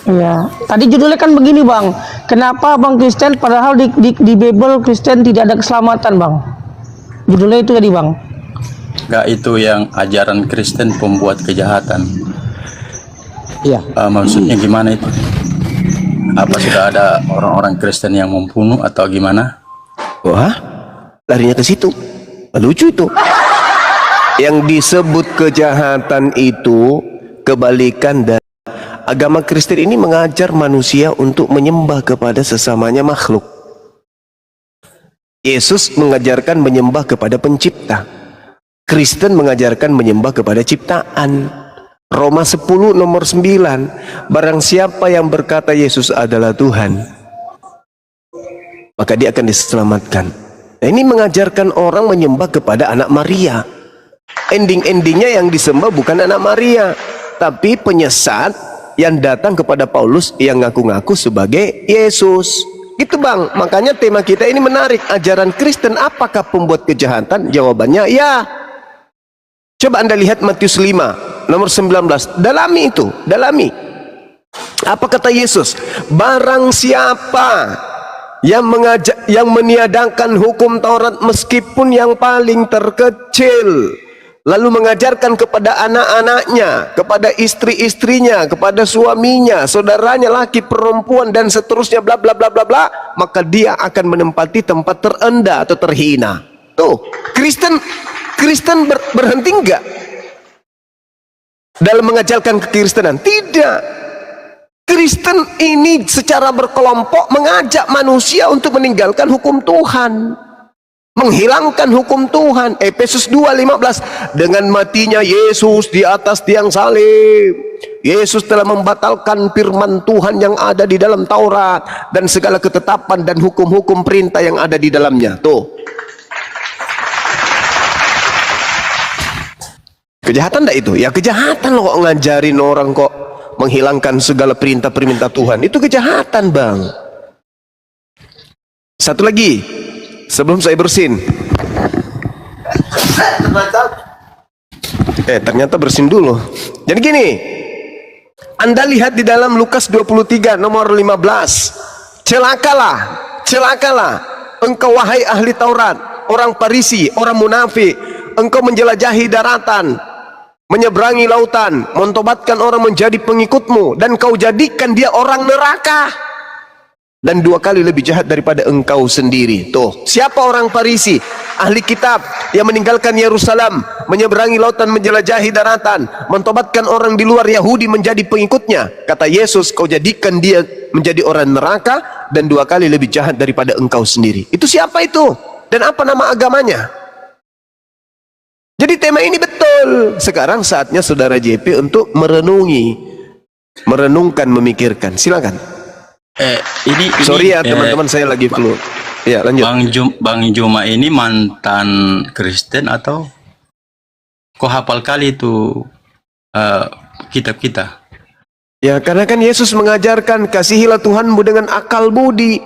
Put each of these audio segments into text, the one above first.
Iya. Tadi judulnya kan begini bang. Kenapa bang Kristen padahal di Bible Kristen tidak ada keselamatan bang? Judulnya itu tadi bang. Enggak, itu yang ajaran Kristen pembuat kejahatan. Iya. Maksudnya gimana itu? Apa sudah ada orang-orang Kristen yang membunuh atau gimana? Wah, larinya ke situ. Lucu itu. Yang disebut kejahatan itu kebalikan dari agama Kristen ini mengajar manusia untuk menyembah kepada sesamanya makhluk. Yesus mengajarkan menyembah kepada pencipta. Kristen mengajarkan menyembah kepada ciptaan. Roma 10 nomor 9, barang siapa yang berkata Yesus adalah Tuhan, maka dia akan diselamatkan. Nah, ini mengajarkan orang menyembah kepada anak Maria. Ending-endingnya yang disembah bukan anak Maria, tapi penyesat yang datang kepada Paulus yang ngaku-ngaku sebagai Yesus. Gitu bang, makanya tema kita ini menarik. Ajaran Kristen apakah pembuat kejahatan? Jawabannya ya. Coba anda lihat Matius 5 nomor 19. Dalami itu, dalami. Apa kata Yesus? Barang siapa yang meniadakan hukum Taurat meskipun yang paling terkecil, lalu mengajarkan kepada anak-anaknya, kepada istri-istrinya, kepada suaminya, saudaranya laki, perempuan, dan seterusnya, bla bla bla bla bla, maka dia akan menempati tempat terendah atau terhina. Tuh, Kristen berhenti enggak dalam mengajarkan kekristenan? Tidak. Kristen ini secara berkelompok mengajak manusia untuk meninggalkan hukum Tuhan, menghilangkan hukum Tuhan. Efesus 2:15, dengan matinya Yesus di atas tiang salib, Yesus telah membatalkan firman Tuhan yang ada di dalam Taurat dan segala ketetapan dan hukum-hukum perintah yang ada di dalamnya. Tuh, kejahatan enggak itu? Ya kejahatan loh, kok ngajarin orang kok menghilangkan segala perintah-perintah Tuhan. Itu kejahatan bang. Satu lagi sebelum saya bersin, ternyata bersin dulu. Jadi gini, anda lihat di dalam Lukas 23 nomor 15. Celakalah engkau wahai ahli Taurat, orang Farisi, orang munafik. Engkau menjelajahi daratan, menyeberangi lautan, mentobatkan orang menjadi pengikutmu, dan kau jadikan dia orang neraka, dan 2 kali lebih jahat daripada engkau sendiri. Tuh, siapa orang Farisi? Ahli kitab yang meninggalkan Yerusalem, menyeberangi lautan, menjelajahi daratan, mentobatkan orang di luar Yahudi menjadi pengikutnya. Kata Yesus, kau jadikan dia menjadi orang neraka, dan 2 kali lebih jahat daripada engkau sendiri. Itu siapa itu? Dan apa nama agamanya? Jadi tema ini betul. Sekarang saatnya saudara JP untuk merenungkan, memikirkan. Silakan. Ini sorry ya teman-teman, saya lagi flu. Ya lanjut. Bang Juma ini mantan Kristen atau kok hafal kali itu kitab kita? Ya karena kan Yesus mengajarkan kasihilah Tuhanmu dengan akal budi.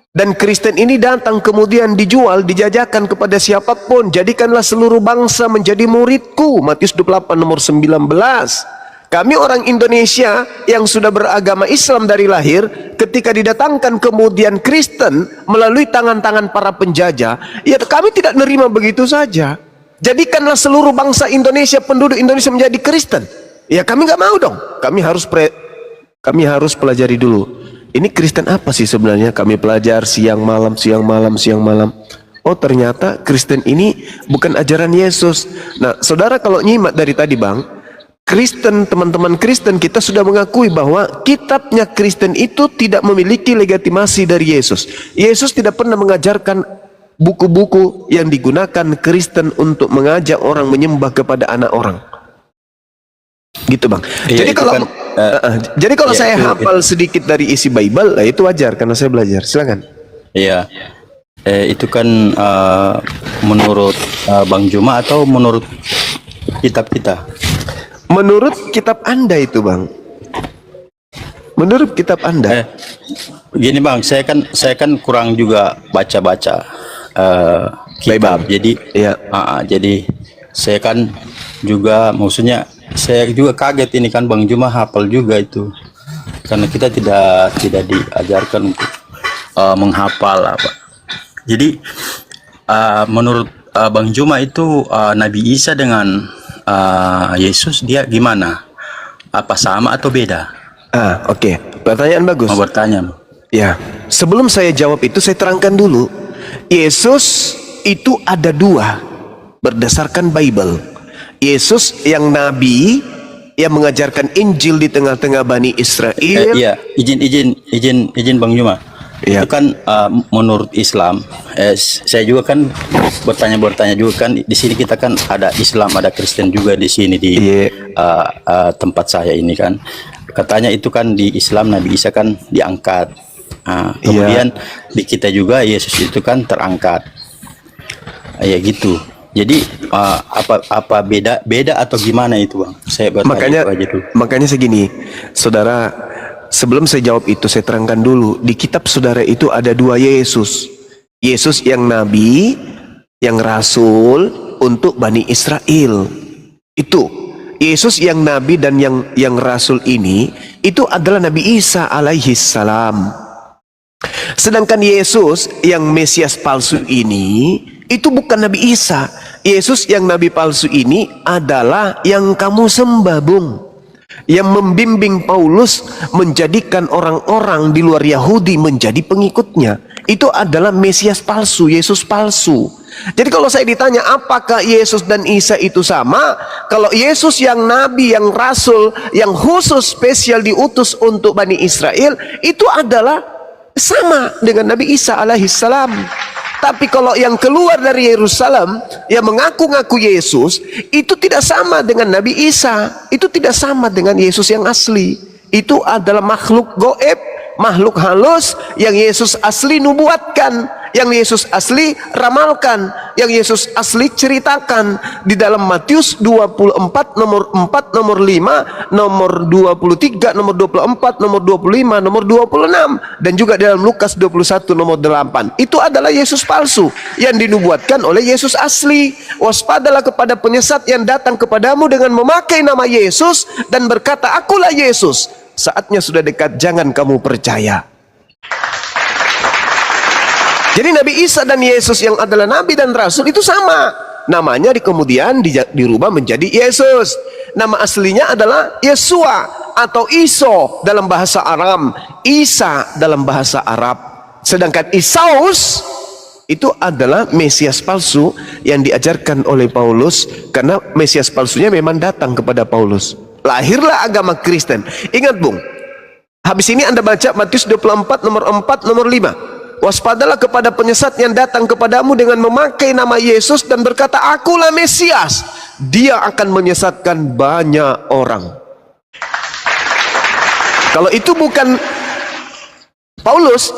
Dan Kristen ini datang kemudian dijual, dijajakan kepada siapapun. Jadikanlah seluruh bangsa menjadi muridku. Matius 28 nomor 19. Kami orang Indonesia yang sudah beragama Islam dari lahir, ketika didatangkan kemudian Kristen melalui tangan-tangan para penjajah, ya kami tidak nerima begitu saja. Jadikanlah seluruh bangsa Indonesia, penduduk Indonesia menjadi Kristen. Ya kami nggak mau dong. Kami harus pelajari dulu. Ini Kristen apa sih sebenarnya? Kami pelajar siang malam. Oh ternyata Kristen ini bukan ajaran Yesus. Nah saudara kalau nyimak dari tadi bang, Kristen, teman-teman Kristen kita sudah mengakui bahwa kitabnya Kristen itu tidak memiliki legitimasi dari Yesus. Yesus tidak pernah mengajarkan buku-buku yang digunakan Kristen untuk mengajak orang menyembah kepada anak orang. Gitu bang. Iya, Jadi kalau iya, saya hafal sedikit dari isi Bible, lah itu wajar karena saya belajar. Silakan. Iya, itu kan menurut Bang Juma atau menurut kitab kita? Menurut kitab Anda itu bang. Menurut kitab Anda. Gini bang, saya kan kurang juga baca-baca kitab. Jadi, ya. Jadi saya kan juga maksudnya. Saya juga kaget ini kan Bang Juma hafal juga itu. karena kita tidak diajarkan untuk menghafal apa. Jadi menurut Bang Juma itu Nabi Isa dengan Yesus dia gimana? Apa sama atau beda? Oke. Pertanyaan bagus. Mau bertanya. Ya, sebelum saya jawab itu saya terangkan dulu. Yesus itu ada dua berdasarkan Bible. Yesus yang nabi yang mengajarkan Injil di tengah-tengah Bani Israel. Iya, izin Bang Juma. Iya. Itu kan menurut Islam. Saya juga kan bertanya juga kan di sini kita kan ada Islam, ada Kristen juga di sini di tempat saya ini kan. Katanya itu kan di Islam Nabi Isa kan diangkat. Kemudian di kita juga Yesus itu kan terangkat. Ya gitu. Jadi apa beda atau gimana itu, Bang? Saya bertanya aja dulu. Makanya segini, saudara, sebelum saya jawab itu saya terangkan dulu, di kitab saudara itu ada dua Yesus. Yesus yang nabi, yang rasul untuk Bani Israel. Itu Yesus yang nabi dan yang rasul ini itu adalah Nabi Isa alaihi salam. Sedangkan Yesus yang Mesias palsu ini itu bukan Nabi Isa. Yesus yang nabi palsu ini adalah yang kamu sembah, Bung. Yang membimbing Paulus menjadikan orang-orang di luar Yahudi menjadi pengikutnya. Itu adalah Mesias palsu, Yesus palsu. Jadi kalau saya ditanya apakah Yesus dan Isa itu sama? Kalau Yesus yang nabi, yang rasul, yang khusus spesial diutus untuk Bani Israel, itu adalah sama dengan Nabi Isa alaihissalam. Tapi kalau yang keluar dari Yerusalem yang mengaku-ngaku Yesus, itu tidak sama dengan Nabi Isa. Itu tidak sama dengan Yesus yang asli. Itu adalah makhluk goib, makhluk halus yang Yesus asli nubuatkan, yang Yesus asli ramalkan, yang Yesus asli ceritakan di dalam Matius 24 nomor 4, nomor 5, nomor 23, nomor 24, nomor 25, nomor 26, dan juga dalam Lukas 21 nomor 8. Itu adalah Yesus palsu yang dinubuatkan oleh Yesus asli. Waspadalah kepada penyesat yang datang kepadamu dengan memakai nama Yesus dan berkata, "Akulah Yesus." Saatnya sudah dekat, jangan kamu percaya. Jadi Nabi Isa dan Yesus yang adalah nabi dan rasul itu sama. Namanya kemudian dirubah menjadi Yesus. Nama aslinya adalah Yesua atau Iso dalam bahasa Aram, Isa dalam bahasa Arab. Sedangkan Isaus itu adalah Mesias palsu yang diajarkan oleh Paulus, karena Mesias palsunya memang datang kepada Paulus. Lahirlah agama Kristen. Ingat, Bung, habis ini Anda baca Matius 24 nomor 4 nomor 5. Waspadalah kepada penyesat yang datang kepadamu dengan memakai nama Yesus dan berkata, "Akulah Mesias." Dia akan menyesatkan banyak orang. Kalau itu bukan Paulus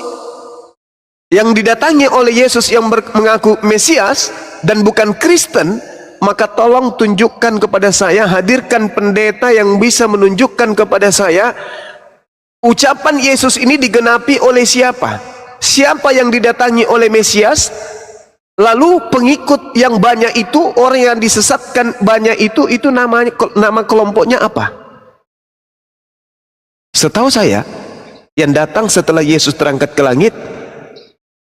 yang didatangi oleh Yesus yang mengaku Mesias dan bukan Kristen, maka tolong tunjukkan kepada saya, hadirkan pendeta yang bisa menunjukkan kepada saya ucapan Yesus ini digenapi oleh siapa? Siapa yang didatangi oleh Mesias? Lalu pengikut yang banyak itu, orang yang disesatkan banyak itu nama kelompoknya apa? Setahu saya, yang datang setelah Yesus terangkat ke langit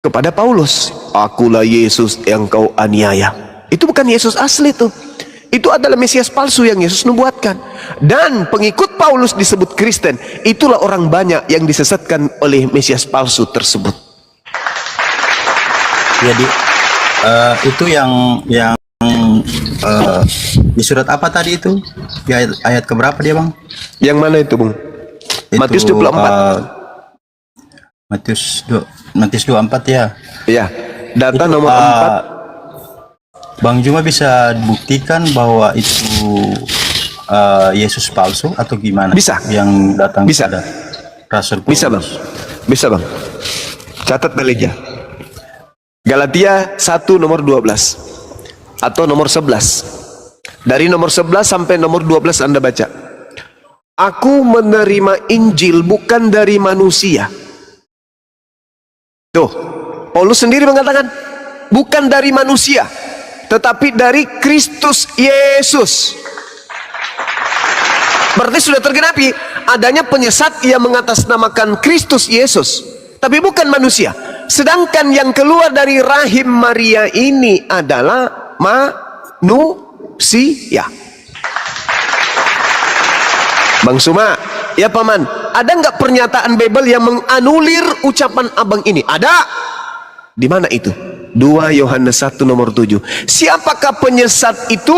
kepada Paulus, "Akulah Yesus yang kau aniaya." Itu bukan Yesus asli tuh. Itu adalah Mesias palsu yang Yesus nubuatkan. Dan pengikut Paulus disebut Kristen. Itulah orang banyak yang disesatkan oleh Mesias palsu tersebut. Jadi itu yang di surat apa tadi itu? Di ayat keberapa dia, Bang? Yang mana itu, Bung? Itu, Matius 24. Matius 24 ya. Iya. Data itu, nomor 4. Bang Juma bisa buktikan bahwa itu Yesus palsu atau gimana? Bisa. Yang datang Bisa. pada Rasul Paulus. Bisa, Bang. Bisa, Bang. Catat balik ya. Galatia 1 nomor 12 atau nomor 11. Dari nomor 11 sampai nomor 12 Anda baca. "Aku menerima Injil bukan dari manusia." Tuh, Paulus sendiri mengatakan bukan dari manusia, tetapi dari Kristus Yesus. Berarti sudah tergenapi. adanya penyesat yang mengatasnamakan Kristus Yesus, tapi bukan manusia. Sedangkan yang keluar dari rahim Maria ini adalah manusia. Bang Suma, ya Paman, ada nggak pernyataan Bible yang menganulir ucapan abang ini? Ada. Di mana itu? 2 Yohanes 1 nomor 7. Siapakah penyesat itu?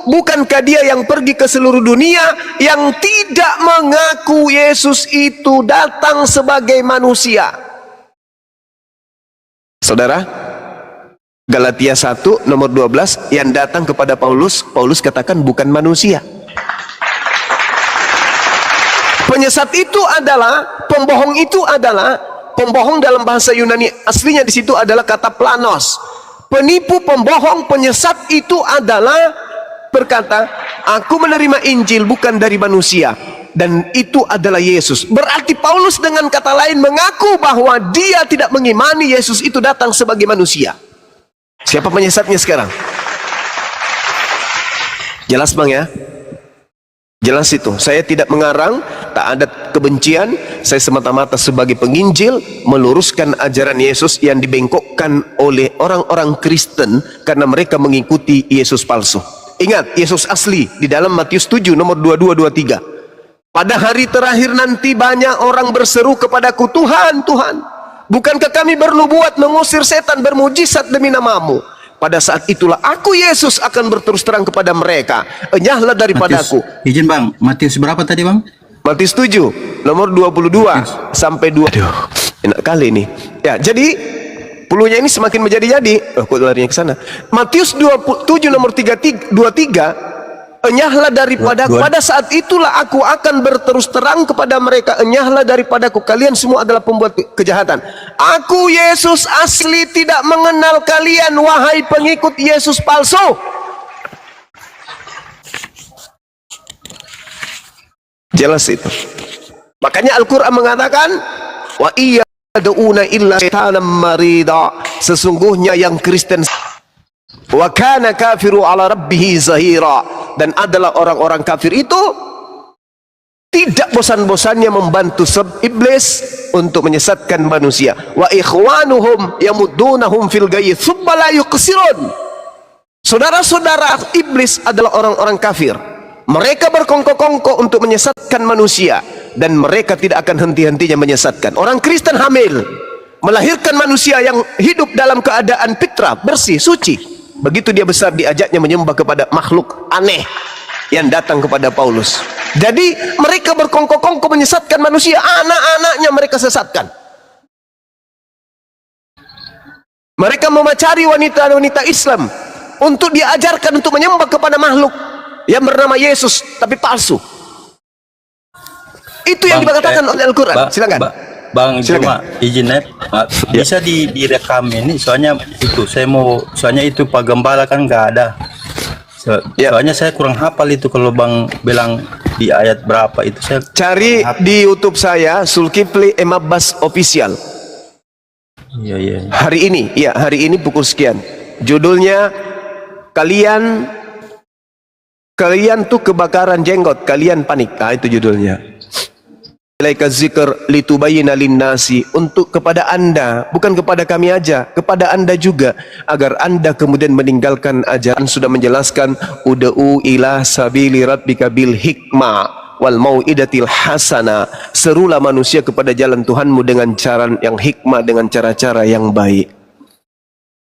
Bukankah dia yang pergi ke seluruh dunia, yang tidak mengaku Yesus itu datang sebagai manusia? Saudara, Galatia 1 nomor 12, yang datang kepada Paulus, Paulus katakan bukan manusia. Penyesat itu adalah, pembohong itu adalah, pembohong dalam bahasa Yunani aslinya di situ adalah kata planos. Penipu, pembohong, penyesat itu adalah berkata, aku menerima Injil bukan dari manusia, dan itu adalah Yesus. Berarti Paulus dengan kata lain mengaku bahwa dia tidak mengimani Yesus itu datang sebagai manusia. Siapa penyesatnya sekarang? Jelas Bang ya? Jelas itu. Saya tidak mengarang, tak ada kebencian. Saya semata-mata sebagai penginjil meluruskan ajaran Yesus yang dibengkokkan oleh orang-orang Kristen karena mereka mengikuti Yesus palsu. Ingat, Yesus asli di dalam Matius 7 nomor 22-23. Pada hari terakhir nanti banyak orang berseru kepadaku, Tuhan, Tuhan, bukankah kami bernubuat mengusir setan, bermujizat demi namamu? Pada saat itulah aku Yesus akan berterus terang kepada mereka, enyahlah daripadaku. Izin Bang, Matius berapa tadi Bang? Matius 7 nomor 22 sampai 2. Aduh, enak kali ini. Ya, jadi puluhnya ini semakin menjadi-jadi. Kok larinya ke sana? Matius 27 nomor 23, enyahlah daripadaku. Pada saat itulah aku akan berterus terang kepada mereka, enyahlah daripadaku, kalian semua adalah pembuat kejahatan. Aku Yesus asli tidak mengenal kalian, wahai pengikut Yesus palsu. Jelas itu. Makanya Al-Quran mengatakan, wa iya yad'una illa syaitanam marida, sesungguhnya yang Kristen wa kana kafiru ala rabbihi zahira, dan adalah orang-orang kafir itu tidak bosan-bosannya membantu iblis untuk menyesatkan manusia. Wa ikhwanuhum yamuddunahum fil ghayyi tsumma la yuqsirun. Saudara-saudara iblis adalah orang-orang kafir. Mereka berkongkok-kongkok untuk menyesatkan manusia, dan mereka tidak akan henti-hentinya menyesatkan. Orang Kristen hamil, melahirkan manusia yang hidup dalam keadaan fitrah, bersih, suci. Begitu dia besar, diajaknya menyembah kepada makhluk aneh yang datang kepada Paulus. Jadi mereka berkongkok-kongkok menyesatkan manusia, anak-anaknya mereka sesatkan. Mereka memacari wanita-wanita Islam untuk diajarkan untuk menyembah kepada makhluk yang bernama Yesus tapi palsu. Itu yang dikatakan oleh Al-Quran. Silakan. Bang, cuma izin bisa direkam ini, soalnya itu saya mau, soalnya itu Pak Gembala kan nggak ada. Soalnya saya kurang hafal itu, kalau Bang bilang di ayat berapa itu saya cari di YouTube saya, Zulkifli Emabas Official. Iya. Hari ini pukul sekian. Judulnya kalian tuh kebakaran jenggot, kalian panik. Nah, itu judulnya. Ilaika zikr litubayyina linnasi, untuk kepada Anda, bukan kepada kami aja, kepada Anda juga, agar Anda kemudian meninggalkan ajaran. Sudah menjelaskan, ud'u ila sabili rabbika bil hikmah wal mau'idatil hasana, serulah manusia kepada jalan Tuhanmu dengan cara yang hikmah, dengan cara-cara yang baik.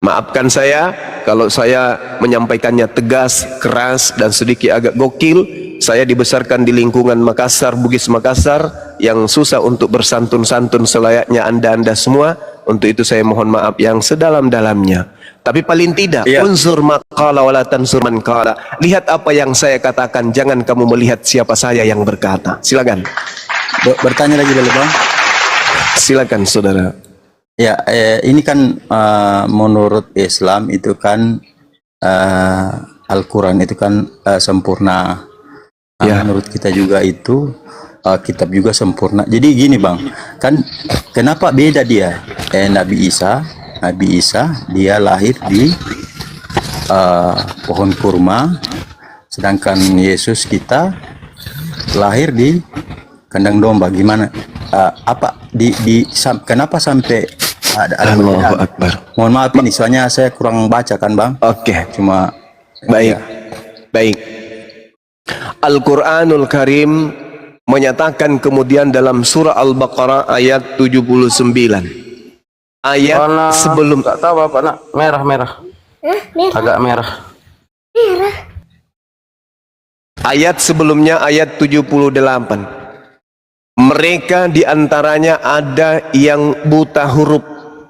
Maafkan saya kalau saya menyampaikannya tegas, keras, dan sedikit agak gokil. Saya dibesarkan di lingkungan Makassar, Bugis Makassar, yang susah untuk bersantun-santun selayaknya Anda semua. Untuk itu saya mohon maaf yang sedalam-dalamnya. Tapi paling tidak, unsur maqala wala tansur man qala. Lihat apa yang saya katakan, jangan kamu melihat siapa saya yang berkata. Silakan. Bertanya lagi boleh Bang? Silakan saudara. Ya, ini kan menurut Islam itu kan Al-Quran itu kan sempurna. Menurut kita juga itu kitab juga sempurna. Jadi gini Bang, kan kenapa beda dia? Nabi Isa dia lahir di pohon kurma, sedangkan Yesus kita lahir di kandang domba gimana? Apa kenapa sampai ada Allahu perbedaan? Akbar. Mohon maaf ini soalnya saya kurang baca kan bang. Oke. Cuma Baik. Baik. Al-Qur'anul Karim menyatakan kemudian dalam surah Al-Baqarah ayat 79. Ayat Warna sebelum nggak tahu apa nak, merah. Agak merah. ayat sebelumnya ayat 78. Mereka diantaranya ada yang buta huruf,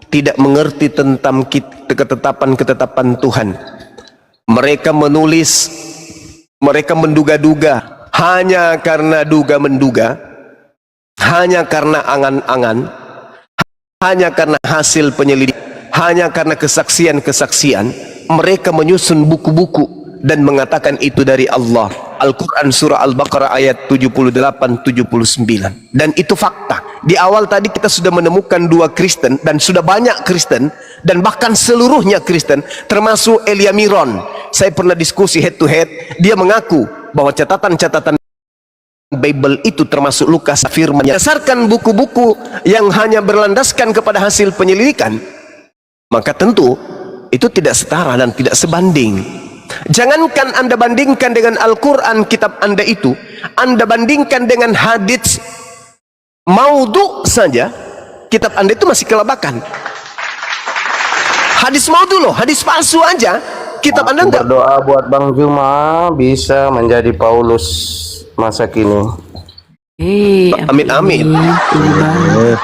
tidak mengerti tentang ketetapan-ketetapan Tuhan. Mereka menulis, mereka menduga-duga, hanya karena duga-menduga, hanya karena angan-angan, hanya karena hasil penyelidikan, hanya karena kesaksian-kesaksian, mereka menyusun buku-buku dan mengatakan itu dari Allah. Al-Quran surah Al-Baqarah ayat 78-79. Dan itu fakta. Di awal tadi kita sudah menemukan dua Kristen, dan sudah banyak Kristen, dan bahkan seluruhnya Kristen, termasuk Elia Miron. Saya pernah diskusi head to head, dia mengaku bahwa catatan-catatan Bible itu termasuk Lukas firman. Berdasarkan buku-buku yang hanya berlandaskan kepada hasil penyelidikan, maka tentu itu tidak setara dan tidak sebanding. Jangankan Anda bandingkan dengan Al-Quran kitab Anda itu, Anda bandingkan dengan hadits maudhu saja, kitab Anda itu masih kelabakan. Hadis maudhu loh, hadis palsu aja, kitab Anda enggak. Berdoa buat Bang Juma bisa menjadi Paulus masa kini. Amit-amit.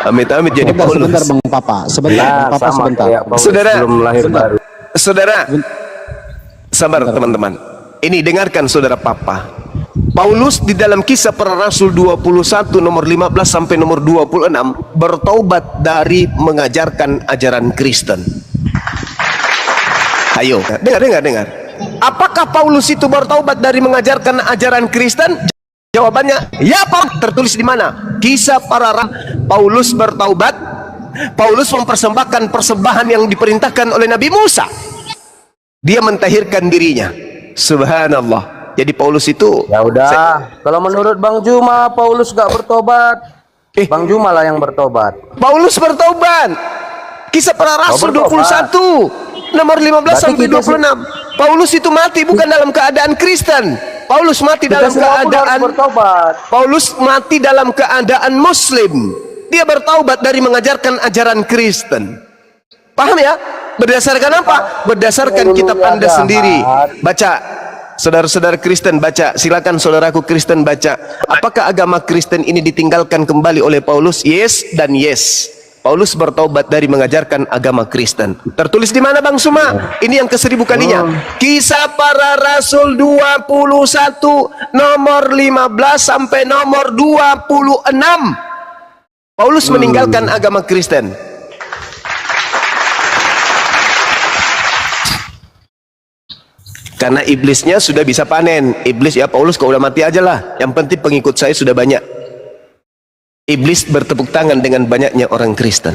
Amit-amit jadi Paulus. Sebentar Bang Papa, sebentar Bang Papa, sama sebentar. kayak Paulus Saudara, belum lahir baru. Saudara, sabar teman-teman. Ini dengarkan saudara Papa. Paulus di dalam Kisah Para Rasul 21 nomor 15 sampai nomor 26 bertaubat dari mengajarkan ajaran Kristen. Ayo, dengar. Apakah Paulus itu bertaubat dari mengajarkan ajaran Kristen? Jawabannya, ya Pak. Tertulis di mana? Kisah Para Rasul. Paulus bertaubat. Paulus mempersembahkan persembahan yang diperintahkan oleh Nabi Musa. Dia mentahirkan dirinya. Subhanallah. Jadi Paulus itu, Ya udah, kalau menurut Bang Juma Paulus gak bertobat. Bang Juma lah yang bertobat. Paulus bertaubat. Kisah Para Rasul bertobat. 21 nomor 15 Berarti sampai kita 26. Paulus itu mati bukan dalam keadaan Kristen. Paulus mati dalam semua pun harus keadaan bertobat. Paulus mati dalam keadaan Muslim. Dia bertaubat dari mengajarkan ajaran Kristen. Paham ya? Berdasarkan apa? Berdasarkan kitab Anda sendiri. Baca. Saudara-saudara Kristen baca. Silakan saudaraku Kristen baca. Apakah agama Kristen ini ditinggalkan kembali oleh Paulus? Yes dan yes. Paulus bertaubat dari mengajarkan agama Kristen. Tertulis di mana Bang Suma? Ini yang ke-1000 kalinya. Kisah Para Rasul 21 nomor 15 sampai nomor 26. Paulus meninggalkan agama Kristen. Karena iblisnya sudah bisa panen. Iblis, ya Paulus kau udah mati aja lah. Yang penting pengikut saya sudah banyak. Iblis bertepuk tangan dengan banyaknya orang Kristen.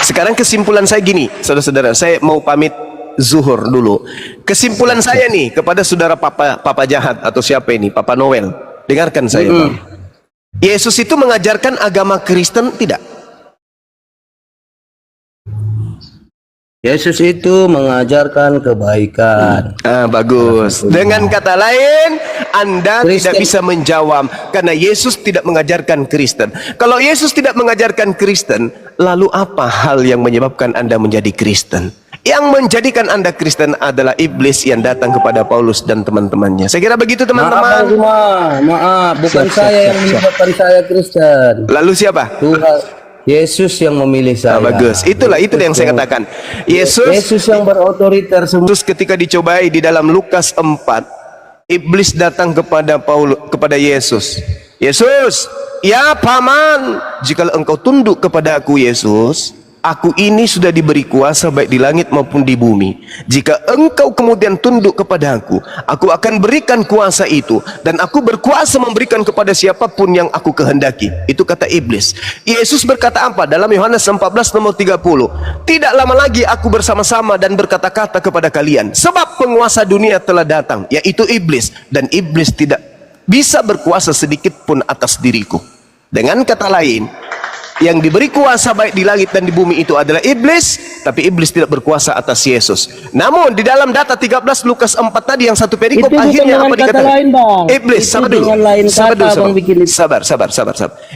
Sekarang kesimpulan saya gini, saudara-saudara, saya mau pamit zuhur dulu. Kesimpulan saya nih kepada saudara Papa Jahat atau siapa ini, Papa Noel. Dengarkan saya, Bang. Yesus itu mengajarkan agama Kristen tidak? Yesus itu mengajarkan kebaikan. Bagus. Dengan kata lain, Anda Kristen. tidak bisa menjawab karena Yesus tidak mengajarkan Kristen. Kalau Yesus tidak mengajarkan Kristen, lalu apa hal yang menyebabkan Anda menjadi Kristen? Yang menjadikan Anda Kristen adalah iblis yang datang kepada Paulus dan teman-temannya. Saya kira begitu, Maaf Bang teman-teman. Juma, maaf, bukan saya yang menyebabkan saya Kristen. Lalu siapa? Tuhan Yesus yang memilih saya. Bagus. Itulah yang saya katakan. Yesus yang berotoriter semua. Terus ketika dicobai di dalam Lukas 4, iblis datang kepada Yesus. Yesus, ya paman, jika engkau tunduk kepada aku Yesus, aku ini sudah diberi kuasa baik di langit maupun di bumi. Jika engkau kemudian tunduk kepada aku akan berikan kuasa itu, dan aku berkuasa memberikan kepada siapapun yang aku kehendaki. Itu kata iblis. Yesus berkata apa? Dalam Yohanes 14 nomor 30. Tidak lama lagi aku bersama-sama dan berkata-kata kepada kalian, sebab penguasa dunia telah datang, yaitu iblis, dan iblis tidak bisa berkuasa sedikit pun atas diriku. Dengan kata lain, yang diberi kuasa baik di langit dan di bumi itu adalah iblis, tapi iblis tidak berkuasa atas Yesus. Namun di dalam data 13 Lukas 4 tadi yang satu perikop Itu bukan akhirnya dengan apa kata dikatakan? lain, Bang. Iblis, Itu sabar dulu. dengan lain Sabar kata, dulu, Bang, bikin itu. sabar.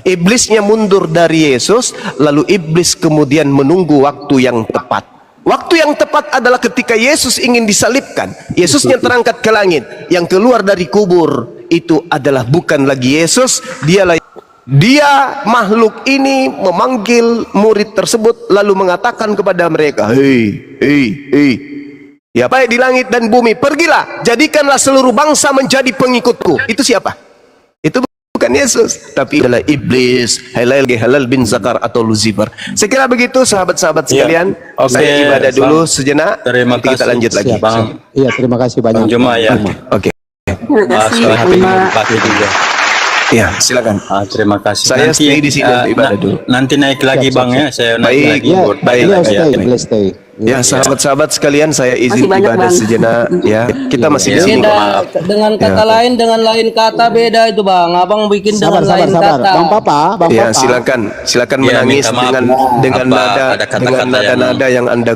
Iblisnya mundur dari Yesus, lalu iblis kemudian menunggu waktu yang tepat. Waktu yang tepat adalah ketika Yesus ingin disalibkan. Yesusnya terangkat ke langit. Yang keluar dari kubur itu adalah bukan lagi Yesus, dia makhluk ini memanggil murid tersebut lalu mengatakan kepada mereka, hei, ya baik di langit dan bumi, pergilah, jadikanlah seluruh bangsa menjadi pengikutku. Itu siapa? Itu bukan Yesus, tapi adalah iblis, Halal bin Zakar atau Lucifer. Saya kira begitu sahabat-sahabat sekalian. Oke, Saya ibadah dulu Bang. sejenak. Terima Nanti kita kasih. lanjut lagi. Siap, Bang. siap. Iya, terima kasih banyak. Bang Juma ya. Oke. Pakai juga. Ya, silakan. Terima kasih. Saya stay di sini untuk ibadah dulu. Nanti naik lagi Bang ya. Saya naik Baik. lagi. Iya, buat baik, iya, lagi ya. stay, boleh stay. Ya, sahabat-sahabat sekalian, saya izin Masih banyak, ibadah Bang. sejenak. Ya, kita masih di Iya, sini. maaf. Dengan kata lain, dengan lain kata beda itu bang. Abang bikin Sabar, dengan sabar, lain sabar. kata. Bang Papa. Ya, silakan Ya, menangis minta maaf. dengan Apa, ada kata-kata yang nada-nada yang Anda